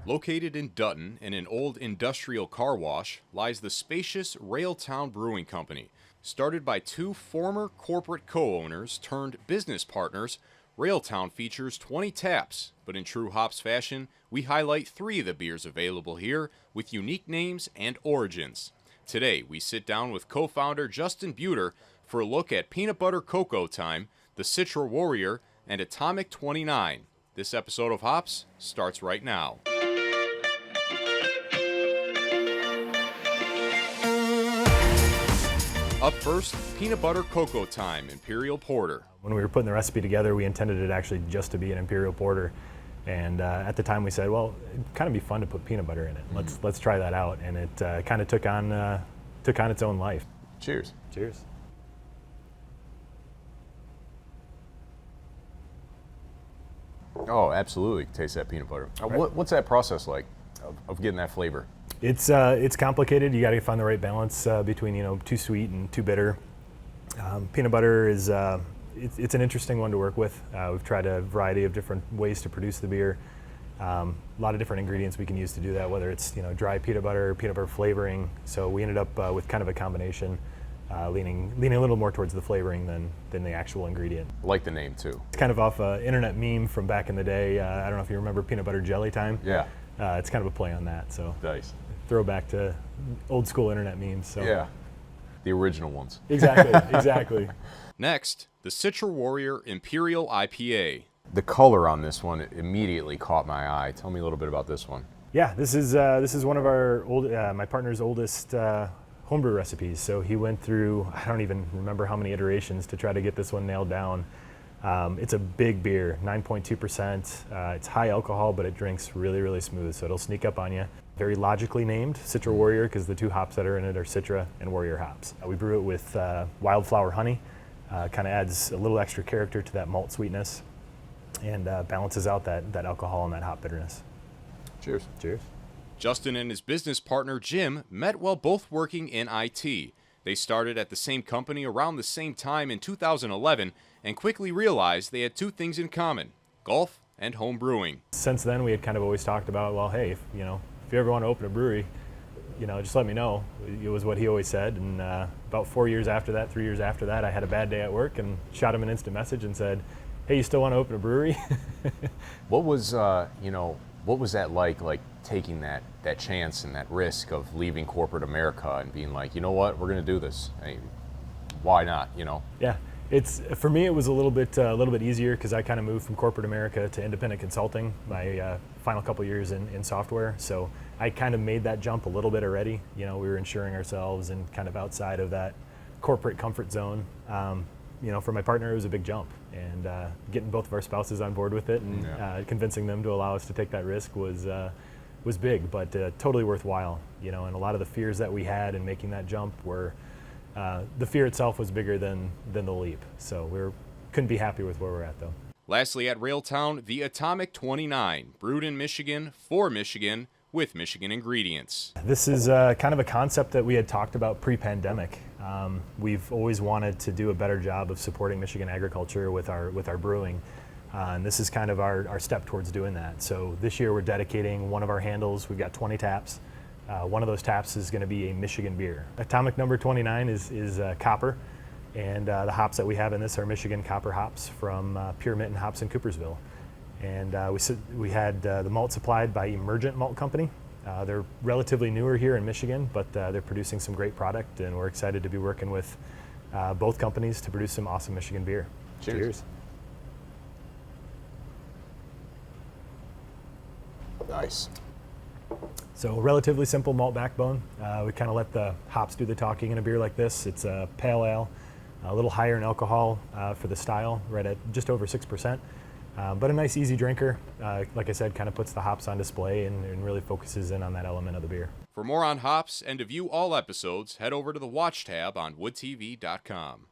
Located in Dutton in an old industrial car wash lies the spacious Railtown Brewing Company. Started by two former corporate co-owners turned business partners, Railtown features 20 taps, but in true hops fashion, we highlight 3 of the beers available here with unique names and origins. Today, we sit down with co-founder Justin Buter for a look at Peanut Butter Cocoa Time, the Citra Warrior, and Atomic 29. This episode of Hops starts right now. Up first, Peanut Butter Cocoa Time Imperial Porter. When we were putting the recipe together, we intended it actually just to be an Imperial Porter. And at the time we said, well, it'd kind of be fun to put peanut butter in it. Let's try that out. And it kind of took on its own life. Cheers. Cheers. Oh, absolutely. Taste that peanut butter. Right. What's that process like of getting that flavor? It's complicated. You got to find the right balance between too sweet and too bitter. Peanut butter is it's an interesting one to work with. We've tried a variety of different ways to produce the beer. A lot of different ingredients we can use to do that, whether it's dry peanut butter flavoring. So we ended up with kind of a combination, leaning a little more towards the flavoring than the actual ingredient. I like the name too. It's kind of off an internet meme from back in the day. I don't know if you remember peanut butter jelly time. Yeah. It's kind of a play on that. So nice. Throwback to old school internet memes. So. Yeah, the original ones. Exactly. Next, the Citra Warrior Imperial IPA. The color on this one immediately caught my eye. Tell me a little bit about this one. Yeah, this is one of our my partner's oldest homebrew recipes. So he went through, I don't even remember how many iterations to try to get this one nailed down. It's a big beer, 9.2%. It's high alcohol, but it drinks really, really smooth, so it'll sneak up on you. Very logically named Citra Warrior because the 2 hops that are in it are Citra and Warrior hops. We brew it with wildflower honey. Kind of adds a little extra character to that malt sweetness and balances out that alcohol and that hop bitterness. Cheers. Cheers. Justin and his business partner Jim met while both working in IT. They started at the same company around the same time in 2011 and quickly realized they had 2 things in common: golf and home brewing. Since then, we had kind of always talked about, well, hey, if you ever want to open a brewery, just let me know. It was what he always said. And about 3 years after that, I had a bad day at work and shot him an instant message and said, hey, you still want to open a brewery? What was that like taking that chance and that risk of leaving corporate America and being like, you know what, we're going to do this. Hey, why not, Yeah. For me, it was a little bit easier because I kind of moved from corporate America to independent consulting my final couple years in software. So I kind of made that jump a little bit already. We were insuring ourselves and kind of outside of that corporate comfort zone. For my partner, it was a big jump, and getting both of our spouses on board with it and convincing them to allow us to take that risk was big, but totally worthwhile. And a lot of the fears that we had in making that jump were. The fear itself was bigger than the leap, so we couldn't be happy with where we're at, though. Lastly, at Railtown, the Atomic 29, brewed in Michigan, for Michigan, with Michigan ingredients. This is kind of a concept that we had talked about pre-pandemic. We've always wanted to do a better job of supporting Michigan agriculture with our brewing, and this is kind of our step towards doing that. So this year we're dedicating one of our handles. We've got 20 taps. One of those taps is going to be a Michigan beer. Atomic number 29 is copper, and the hops that we have in this are Michigan copper hops from Pure Mitten Hops in Coopersville. And we had the malt supplied by Emergent Malt Company. They're relatively newer here in Michigan, but they're producing some great product, and we're excited to be working with both companies to produce some awesome Michigan beer. Cheers. Nice. So relatively simple malt backbone. We kind of let the hops do the talking in a beer like this. It's a pale ale, a little higher in alcohol for the style, right at just over 6%. But a nice easy drinker. Like I said, kind of puts the hops on display and really focuses in on that element of the beer. For more on hops and to view all episodes, head over to the Watch tab on woodtv.com.